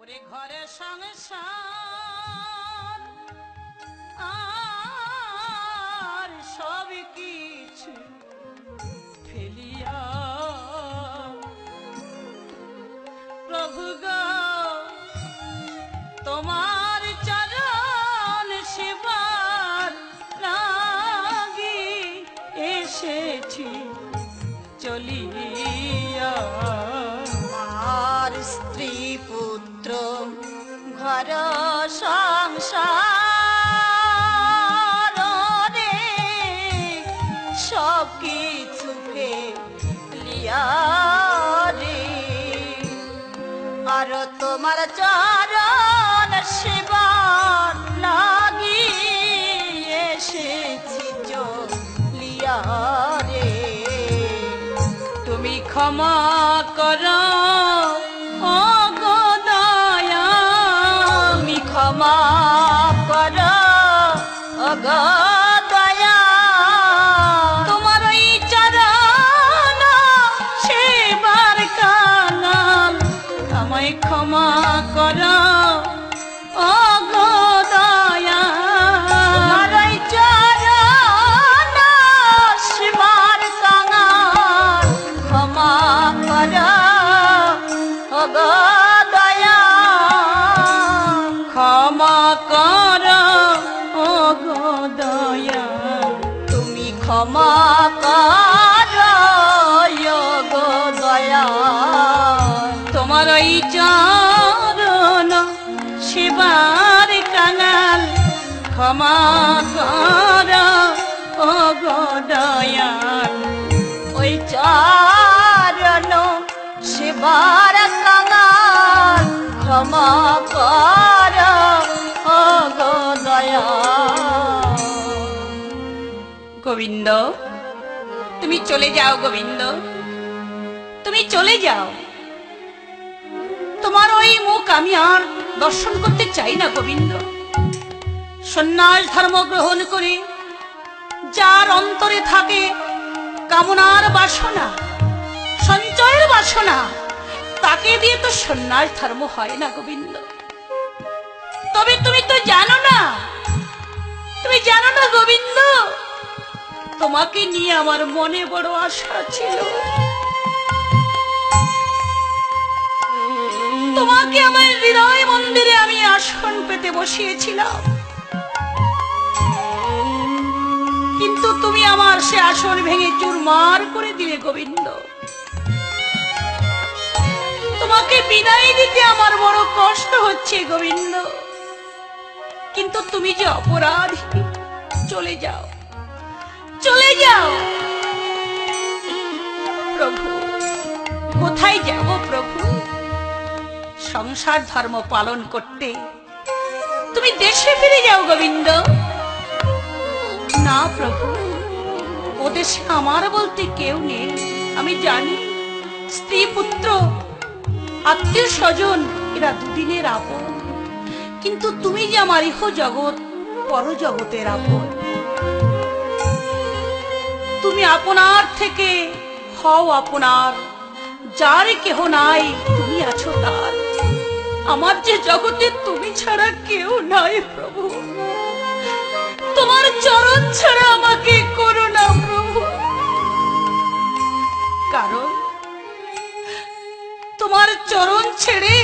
ওরে ঘরে সংসার আর সব কিছু ফেলিয়া প্রভু গো তোমার চরণ সেবার লাগি এসেছি চলিয়া। আর স্ত্রী পুত্র ঘর সংসার রে সব কিছু ফেলিয়া রে আর তোমার চরণ সেবার লাগি এসেছি চলিয়া রে। তুমি ক্ষমা করো ও গো দয়া, তুমি ক্ষমা করো ও গো দয়া, তোমার ওই চরণ সেবার কাঙাল আমায় ক্ষমা করো ও গো দয়া। তোমার ওই চরণ সেবার কাঙাল ক্ষমা করো ও গো দয়া। ক্ষমা করো ও গো দয়া, তুমি ক্ষমা করো ও গো দয়া। তোমার ওই চরণ সেবার কাঙাল ক্ষমা করো ও গো দয়াল। ওই চরণ সেবার কাঙাল ক্ষমা কর ও গো দয়া। গোবিন্দ তুমি চলে যাও, গোবিন্দ তুমি চলে যাও, তোমার ওই মুখ আমি আর দর্শন করতে চাই না গোবিন্দ। সন্ন্যাস ধর্ম গ্রহণ করে যার অন্তরে থাকে কামনার বাসনা, সঞ্চয়ের বাসনা, তাকে দিয়ে তো সন্ন্যাস ধর্ম হয় না গোবিন্দ। তবে তুমি তো জানো না, তুমি জানো না গোবিন্দ, তোমাকে নিয়ে আমার মনে বড় আশা ছিল। তোমাকে আমার হৃদয় মন্দিরে আমি আসন পেতে বসিয়েছিলাম, কিন্তু তুমি আমার সে আসন ভেঙে চুরমার করে দিলে গোবিন্দ। তোমাকে বিদায় দিতে আমার বড় কষ্ট হচ্ছে গোবিন্দ, কিন্তু তুমি যে অপরাধী, চলে যাও, চলে যাও। প্রভু কোথায় যাব প্রভু? সংসার ধর্ম পালন করতে তুমি দেশে ফিরে যাও গোবিন্দ। না প্রভু, ও দেশে আমার বলতে কেউ নেই, আমি জানি। স্ত্রী পুত্র আত্মীয় স্বজন এরা দুদিনের আপন, কিন্তু তুমি যে আমার ইহ জগৎ পরজগতের আপন। তুমি আপনার থেকে হও আপনার, যার কেহ নাই তুমি আছো তার। আমার যে জগতে তুমি ছাড়া কেউ নাই প্রভু, তোমার চরণ ছাড়া আমাকে করো না প্রভু। কারণ তোমার চরণ ছেড়ে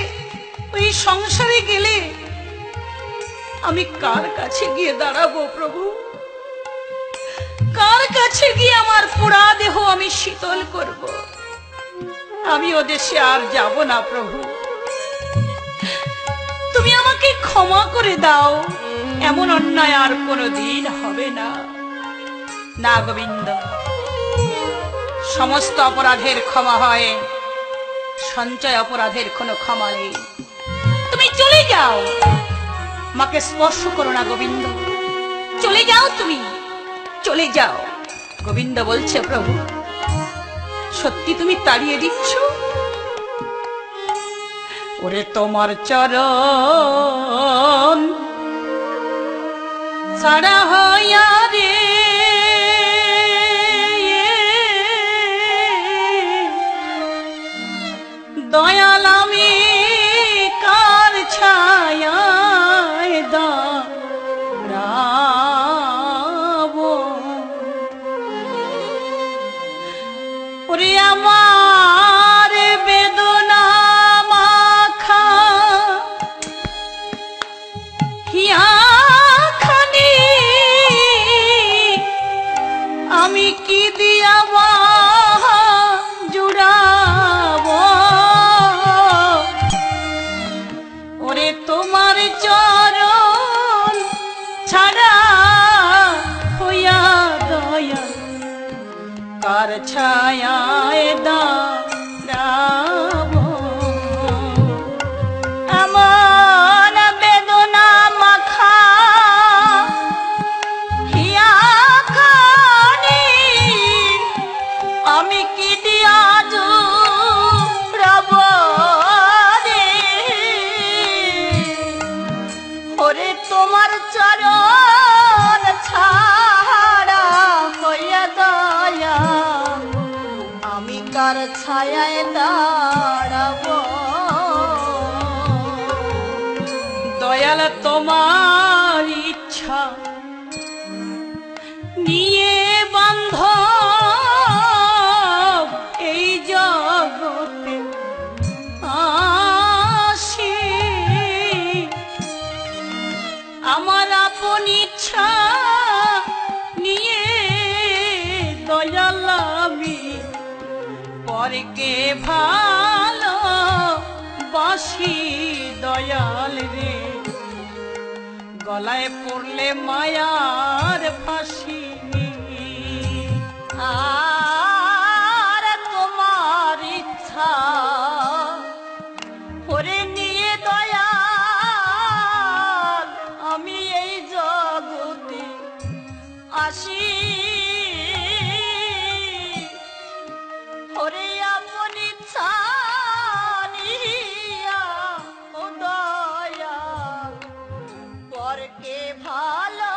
ওই সংসারে গেলে আমি কার কাছে গিয়ে দাঁড়াবো প্রভু? কার কাছে গিয়ে আমার পোড়া দেহ আমি শীতল করব? আমি ও দেশে আর যাব না প্রভু, তুমি আমাকে ক্ষমা করে দাও। এমন অন্যায় আর কোনোদিন হবে না। না গোবিন্দ, সমস্ত অপরাধের ক্ষমা হয়, সঞ্চয় অপরাধের কোনো ক্ষমা নেই। তুমি চলে যাও, মাকে স্পর্শ করো না গোবিন্দ, চলে যাও, তুমি চলে যাও। গোবিন্দ বলছে প্রভু, সত্যি তুমি তাড়িয়ে দিচ্ছ? ওরে তোমার চরণ ছাড়া হইয়া রে দয়াল আমি কার ওরে আমার বেদনা মাখা হিয়াখানি আমি কি দিয়া জুড়াব ওরে তোমার চরণ ছাড়া হইয়া দয়া কার ছায়ায় দাঁড়াব এমন বেদনা মাখা হিয়াখানি আমি কি দিয়া জুড়াব রে ওরে তোমার চরণ ছাড়া হইয়া দয়া আমি কার ছায়ায় দাঁড়াব দয়াল তোমার ইচ্ছা নিয়ে বান্ধ এই জগতে আসি আমার আপন ইচ্ছা নিয়ে দয়াল আমি পরকে ভালো বাসি দয়াল রে গলায় পড়লে মায়ার ফাঁসি আর তোমার ইচ্ছা করে নিয়ে দয়াল আমি এই জগতে আসি ওরে আপন ইচ্ছা নিয়া ও দয়াল পরকে ভালো